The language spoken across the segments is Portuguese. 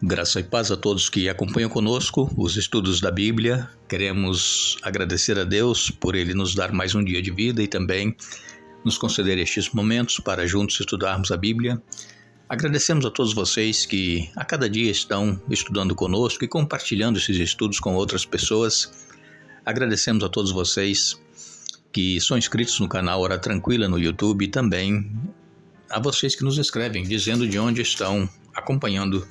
Graça e paz a todos que acompanham conosco os estudos da Bíblia. Queremos agradecer a Deus por Ele nos dar mais um dia de vida e também nos conceder estes momentos para juntos estudarmos a Bíblia. Agradecemos a todos vocês que a cada dia estão estudando conosco e compartilhando esses estudos com outras pessoas. Agradecemos a todos vocês que são inscritos no canal Hora Tranquila no YouTube e também a vocês que nos escrevem dizendo de onde estão acompanhando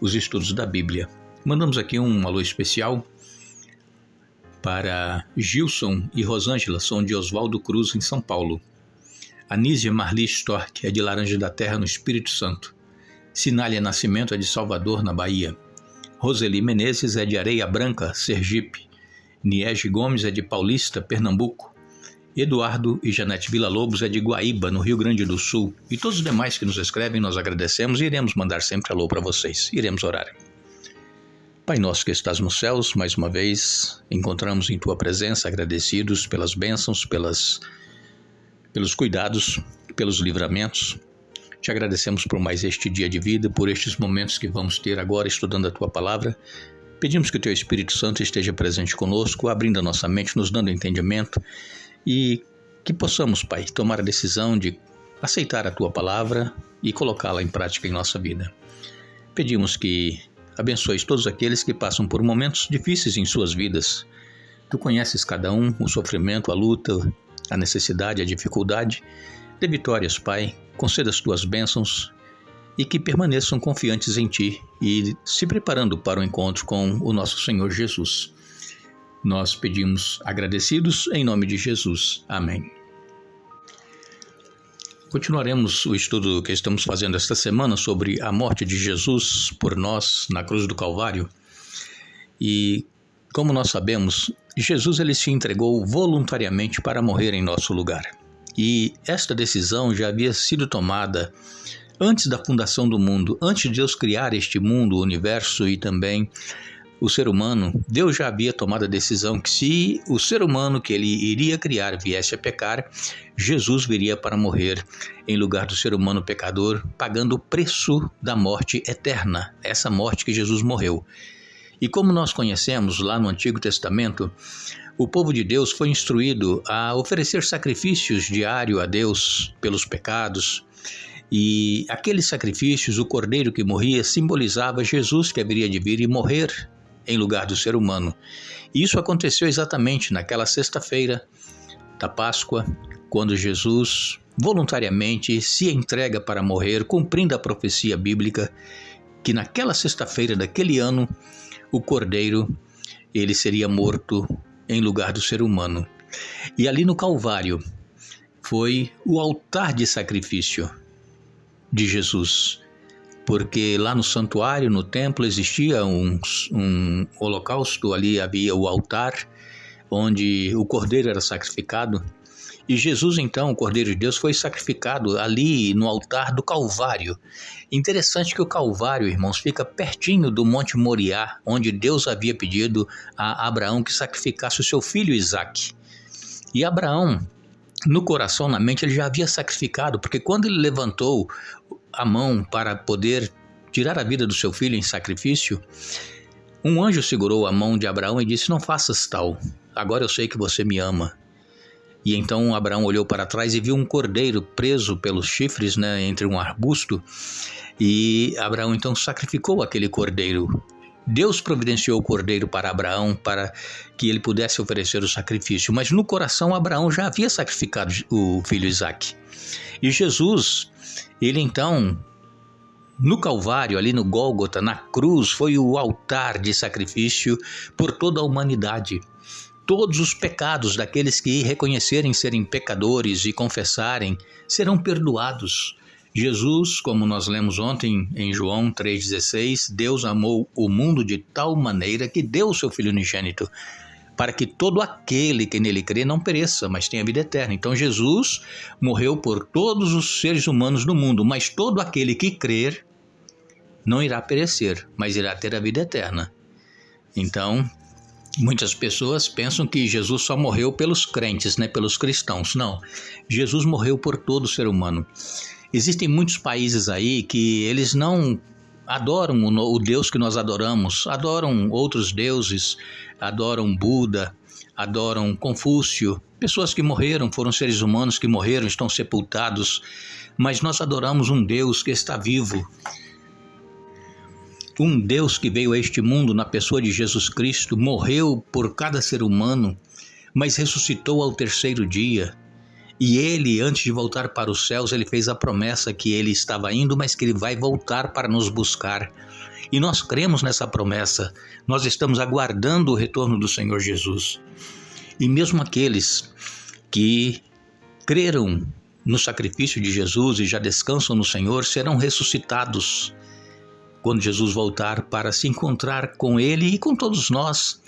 os estudos da Bíblia. Mandamos aqui um alô especial para Gilson e Rosângela, são de Oswaldo Cruz, em São Paulo. Anísia Marli Stork é de Laranja da Terra, no Espírito Santo. Sinália Nascimento é de Salvador, na Bahia. Roseli Menezes é de Areia Branca, Sergipe. Niege Gomes é de Paulista, Pernambuco. Eduardo e Janete Villa-Lobos é de Guaíba, no Rio Grande do Sul. E todos os demais que nos escrevem, nós agradecemos e iremos mandar sempre alô para vocês. Iremos orar. Pai nosso que estás nos céus, mais uma vez encontramos em Tua presença, agradecidos pelas bênçãos, pelos cuidados, pelos livramentos. Te agradecemos por mais este dia de vida, por estes momentos que vamos ter agora estudando a Tua Palavra. Pedimos que o Teu Espírito Santo esteja presente conosco, abrindo a nossa mente, nos dando entendimento e que possamos, Pai, tomar a decisão de aceitar a Tua Palavra e colocá-la em prática em nossa vida. Pedimos que abençoes todos aqueles que passam por momentos difíceis em suas vidas. Tu conheces cada um, o sofrimento, a luta, a necessidade, a dificuldade. Dê vitórias, Pai, conceda as Tuas bênçãos e que permaneçam confiantes em Ti e se preparando para o encontro com o nosso Senhor Jesus. Nós pedimos agradecidos em nome de Jesus. Amém. Continuaremos o estudo que estamos fazendo esta semana sobre a morte de Jesus por nós na cruz do Calvário. E, como nós sabemos, Jesus ele se entregou voluntariamente para morrer em nosso lugar. E esta decisão já havia sido tomada antes da fundação do mundo, antes de Deus criar este mundo, o universo e também o ser humano. Deus já havia tomado a decisão que se o ser humano que ele iria criar viesse a pecar, Jesus viria para morrer em lugar do ser humano pecador, pagando o preço da morte eterna, essa morte que Jesus morreu. E como nós conhecemos lá no Antigo Testamento, o povo de Deus foi instruído a oferecer sacrifícios diários a Deus pelos pecados. E aqueles sacrifícios, o cordeiro que morria, simbolizava Jesus que haveria de vir e morrer em lugar do ser humano. E isso aconteceu exatamente naquela sexta-feira da Páscoa, quando Jesus voluntariamente se entrega para morrer, cumprindo a profecia bíblica que naquela sexta-feira daquele ano, o cordeiro ele seria morto em lugar do ser humano. E ali no Calvário foi o altar de sacrifício de Jesus, porque lá no santuário, no templo, existia um holocausto, ali havia o altar onde o cordeiro era sacrificado, e Jesus então, o Cordeiro de Deus, foi sacrificado ali no altar do Calvário. Interessante que o Calvário, irmãos, fica pertinho do Monte Moriá, onde Deus havia pedido a Abraão que sacrificasse o seu filho Isaque. E Abraão, no coração, na mente, ele já havia sacrificado, porque quando ele levantou a mão para poder tirar a vida do seu filho em sacrifício, um anjo segurou a mão de Abraão e disse: "Não faças tal, agora eu sei que você me ama." E então Abraão olhou para trás e viu um cordeiro preso pelos chifres, entre um arbusto, e Abraão então sacrificou aquele cordeiro. Deus providenciou o cordeiro para Abraão para que ele pudesse oferecer o sacrifício, mas no coração Abraão já havia sacrificado o filho Isaque. E Jesus, ele então, no Calvário, ali no Gólgota, na cruz, foi o altar de sacrifício por toda a humanidade. Todos os pecados daqueles que reconhecerem serem pecadores e confessarem serão perdoados. Jesus, como nós lemos ontem em João 3,16, Deus amou o mundo de tal maneira que deu o seu Filho unigênito, para que todo aquele que nele crê não pereça, mas tenha vida eterna. Então Jesus morreu por todos os seres humanos do mundo, mas todo aquele que crer não irá perecer, mas irá ter a vida eterna. Então, muitas pessoas pensam que Jesus só morreu pelos crentes, pelos cristãos. Não, Jesus morreu por todo ser humano. Existem muitos países aí que eles não adoram o Deus que nós adoramos, adoram outros deuses, adoram Buda, adoram Confúcio, pessoas que morreram, foram seres humanos que morreram, estão sepultados, mas nós adoramos um Deus que está vivo, um Deus que veio a este mundo na pessoa de Jesus Cristo, morreu por cada ser humano, mas ressuscitou ao terceiro dia. E ele, antes de voltar para os céus, ele fez a promessa que ele estava indo, mas que ele vai voltar para nos buscar. E nós cremos nessa promessa, nós estamos aguardando o retorno do Senhor Jesus. E mesmo aqueles que creram no sacrifício de Jesus e já descansam no Senhor, serão ressuscitados quando Jesus voltar para se encontrar com ele e com todos nós,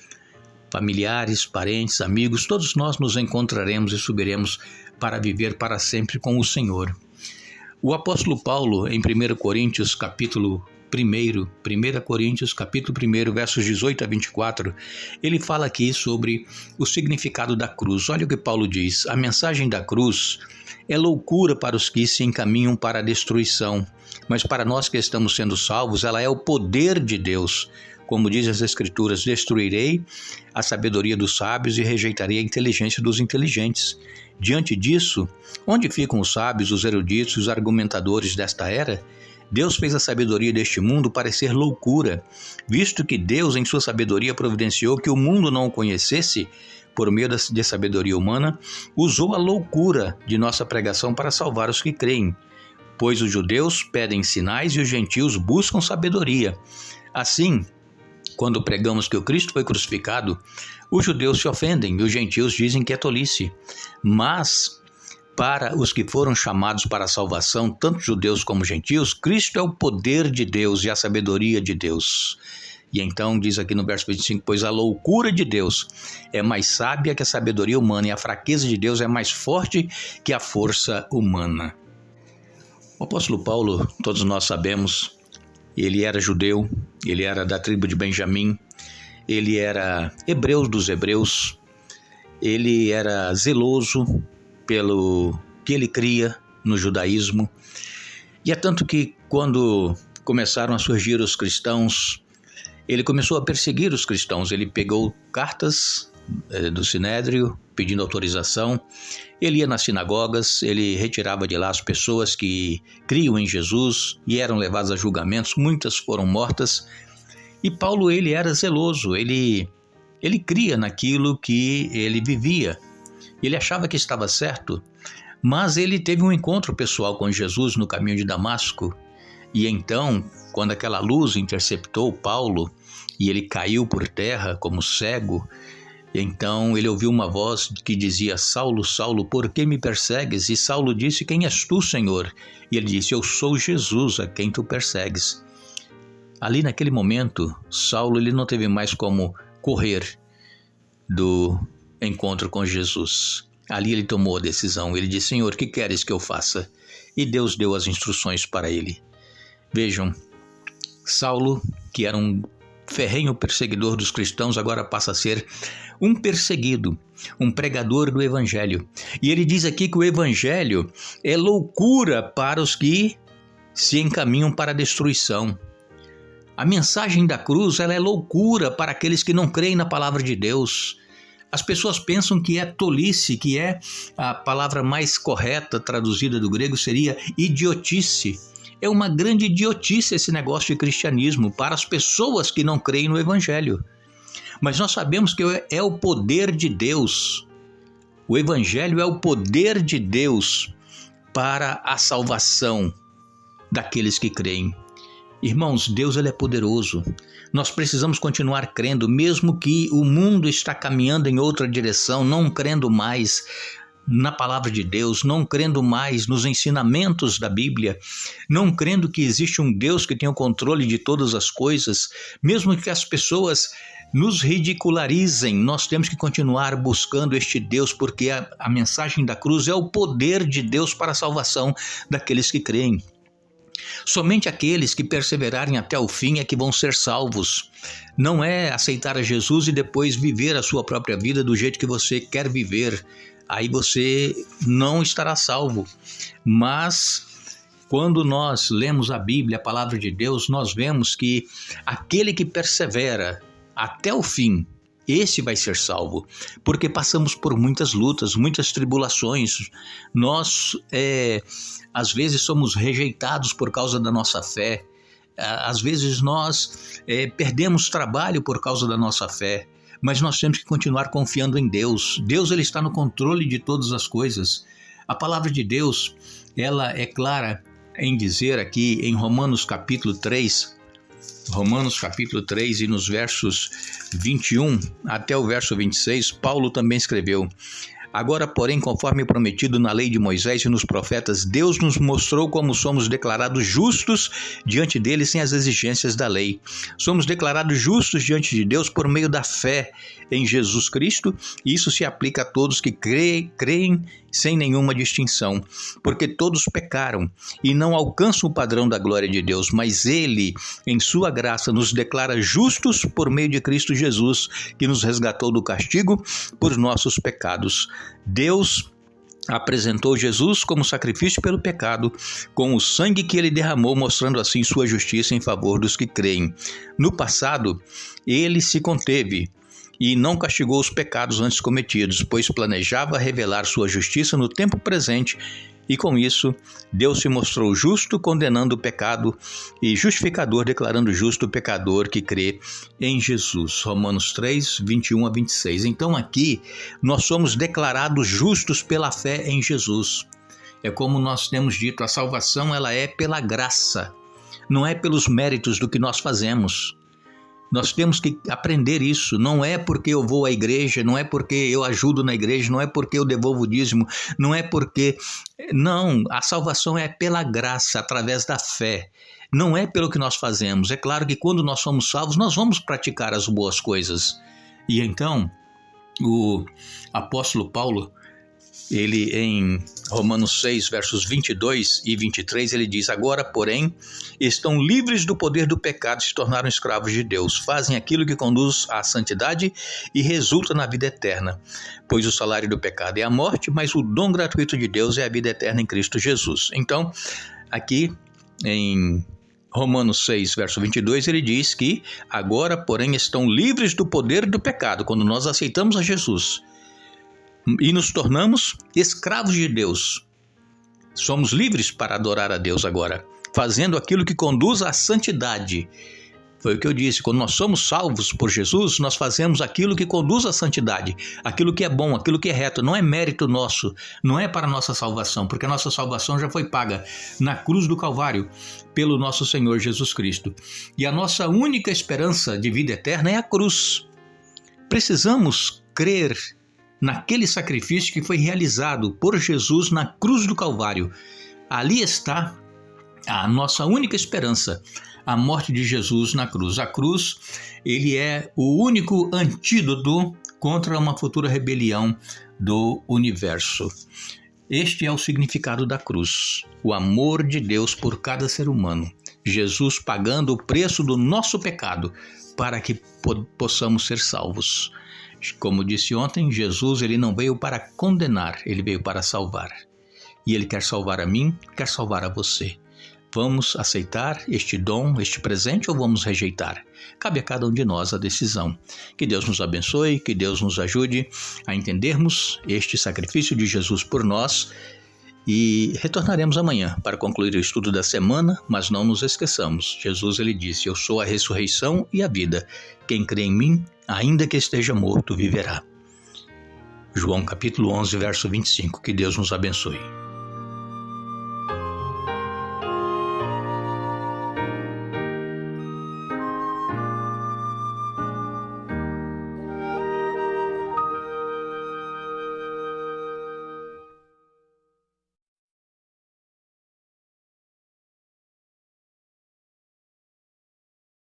familiares, parentes, amigos, todos nós nos encontraremos e subiremos para viver para sempre com o Senhor. O apóstolo Paulo, em 1 Coríntios, capítulo 1 Coríntios, capítulo 1, versos 18 a 24, ele fala aqui sobre o significado da cruz. Olha o que Paulo diz: a mensagem da cruz é loucura para os que se encaminham para a destruição, mas para nós que estamos sendo salvos, ela é o poder de Deus. Como diz as Escrituras, destruirei a sabedoria dos sábios e rejeitarei a inteligência dos inteligentes. Diante disso, onde ficam os sábios, os eruditos e os argumentadores desta era? Deus fez a sabedoria deste mundo parecer loucura, visto que Deus, em sua sabedoria, providenciou que o mundo não o conhecesse, por meio de sabedoria humana, usou a loucura de nossa pregação para salvar os que creem. Pois os judeus pedem sinais e os gentios buscam sabedoria. Assim, quando pregamos que o Cristo foi crucificado, os judeus se ofendem e os gentios dizem que é tolice. Mas, para os que foram chamados para a salvação, tanto judeus como gentios, Cristo é o poder de Deus e a sabedoria de Deus. E então diz aqui no verso 25, pois a loucura de Deus é mais sábia que a sabedoria humana e a fraqueza de Deus é mais forte que a força humana. O apóstolo Paulo, todos nós sabemos, ele era judeu, ele era da tribo de Benjamim, ele era hebreu dos hebreus, ele era zeloso pelo que ele cria no judaísmo. E é tanto que quando começaram a surgir os cristãos, ele começou a perseguir os cristãos. Ele pegou cartas do Sinédrio pedindo autorização, ele ia nas sinagogas, ele retirava de lá as pessoas que criam em Jesus e eram levadas a julgamentos, muitas foram mortas. E Paulo, ele era zeloso, ele cria naquilo que ele vivia. Ele achava que estava certo, mas ele teve um encontro pessoal com Jesus no caminho de Damasco. E então, quando aquela luz interceptou Paulo e ele caiu por terra como cego, então ele ouviu uma voz que dizia: Saulo, Saulo, por que me persegues? E Saulo disse: quem és tu, Senhor? E ele disse: eu sou Jesus, a quem tu persegues. Ali naquele momento, Saulo ele não teve mais como correr do encontro com Jesus. Ali ele tomou a decisão, ele disse: Senhor, que queres que eu faça? E Deus deu as instruções para ele. Vejam, Saulo, que era um ferrenho perseguidor dos cristãos, agora passa a ser um perseguido, um pregador do Evangelho. E ele diz aqui que o Evangelho é loucura para os que se encaminham para a destruição. A mensagem da cruz, ela é loucura para aqueles que não creem na palavra de Deus. As pessoas pensam que é tolice, que é a palavra mais correta traduzida do grego seria idiotice. É uma grande idiotice esse negócio de cristianismo para as pessoas que não creem no Evangelho. Mas nós sabemos que é o poder de Deus. O Evangelho é o poder de Deus para a salvação daqueles que creem. Irmãos, Deus ele é poderoso. Nós precisamos continuar crendo, mesmo que o mundo está caminhando em outra direção, não crendo mais na palavra de Deus, não crendo mais nos ensinamentos da Bíblia, não crendo que existe um Deus que tem o controle de todas as coisas, mesmo que as pessoas nos ridicularizem, nós temos que continuar buscando este Deus, porque a mensagem da cruz é o poder de Deus para a salvação daqueles que creem. Somente aqueles que perseverarem até o fim é que vão ser salvos. Não é aceitar a Jesus e depois viver a sua própria vida do jeito que você quer viver. Aí você não estará salvo. Mas Quando nós lemos a Bíblia, a palavra de Deus, nós vemos que aquele que persevera até o fim, esse vai ser salvo, porque passamos por muitas lutas, muitas tribulações. Nós, às vezes, somos rejeitados por causa da nossa fé. Às vezes nós perdemos trabalho por causa da nossa fé, mas nós temos que continuar confiando em Deus. Deus, ele está no controle de todas as coisas. A palavra de Deus, ela é clara em dizer aqui em Romanos capítulo 3 e nos versos 21 até o verso 26, Paulo também escreveu: agora, porém, conforme prometido na lei de Moisés e nos profetas, Deus nos mostrou como somos declarados justos diante dele sem as exigências da lei. Somos declarados justos diante de Deus por meio da fé em Jesus Cristo, e isso se aplica a todos que creem sem nenhuma distinção, porque todos pecaram e não alcançam o padrão da glória de Deus, mas Ele, em sua graça, nos declara justos por meio de Cristo Jesus, que nos resgatou do castigo por nossos pecados. Deus apresentou Jesus como sacrifício pelo pecado, com o sangue que ele derramou, mostrando assim sua justiça em favor dos que creem. No passado, ele se conteve e não castigou os pecados antes cometidos, pois planejava revelar sua justiça no tempo presente, e com isso, Deus se mostrou justo, condenando o pecado, e justificador, declarando justo o pecador que crê em Jesus. Romanos 3, 21 a 26. Então aqui, nós somos declarados justos pela fé em Jesus. É como nós temos dito, a salvação ela é pela graça, não é pelos méritos do que nós fazemos. Nós temos que aprender isso. Não é porque eu vou à igreja, não é porque eu ajudo na igreja, não é porque eu devolvo o dízimo, não é porque... Não, a salvação é pela graça, através da fé. Não é pelo que nós fazemos. É claro que quando nós somos salvos, nós vamos praticar as boas coisas. E então, o apóstolo Paulo, ele em Romanos 6, versos 22 e 23, ele diz: agora, porém, estão livres do poder do pecado, se tornaram escravos de Deus, fazem aquilo que conduz à santidade e resulta na vida eterna, pois o salário do pecado é a morte, mas o dom gratuito de Deus é a vida eterna em Cristo Jesus. Então, aqui em Romanos 6, verso 22, ele diz que agora, porém, estão livres do poder do pecado, quando nós aceitamos a Jesus e nos tornamos escravos de Deus. Somos livres para adorar a Deus agora, fazendo aquilo que conduz à santidade. Foi o que eu disse, quando nós somos salvos por Jesus, nós fazemos aquilo que conduz à santidade, aquilo que é bom, aquilo que é reto. Não é mérito nosso, não é para a nossa salvação, porque a nossa salvação já foi paga na cruz do Calvário pelo nosso Senhor Jesus Cristo. E a nossa única esperança de vida eterna é a cruz. Precisamos crer naquele sacrifício que foi realizado por Jesus na cruz do Calvário. Ali está a nossa única esperança, a morte de Jesus na cruz. A cruz, ele é o único antídoto contra uma futura rebelião do universo. Este é o significado da cruz, o amor de Deus por cada ser humano. Jesus pagando o preço do nosso pecado para que possamos ser salvos. Como disse ontem, Jesus ele não veio para condenar, ele veio para salvar. E ele quer salvar a mim, quer salvar a você. Vamos aceitar este dom, este presente, ou vamos rejeitar? Cabe a cada um de nós a decisão. Que Deus nos abençoe, que Deus nos ajude a entendermos este sacrifício de Jesus por nós. E retornaremos amanhã para concluir o estudo da semana, mas não nos esqueçamos. Jesus ele disse: eu sou a ressurreição e a vida. Quem crê em mim, ainda que esteja morto, viverá. João capítulo 11, verso 25. Que Deus nos abençoe.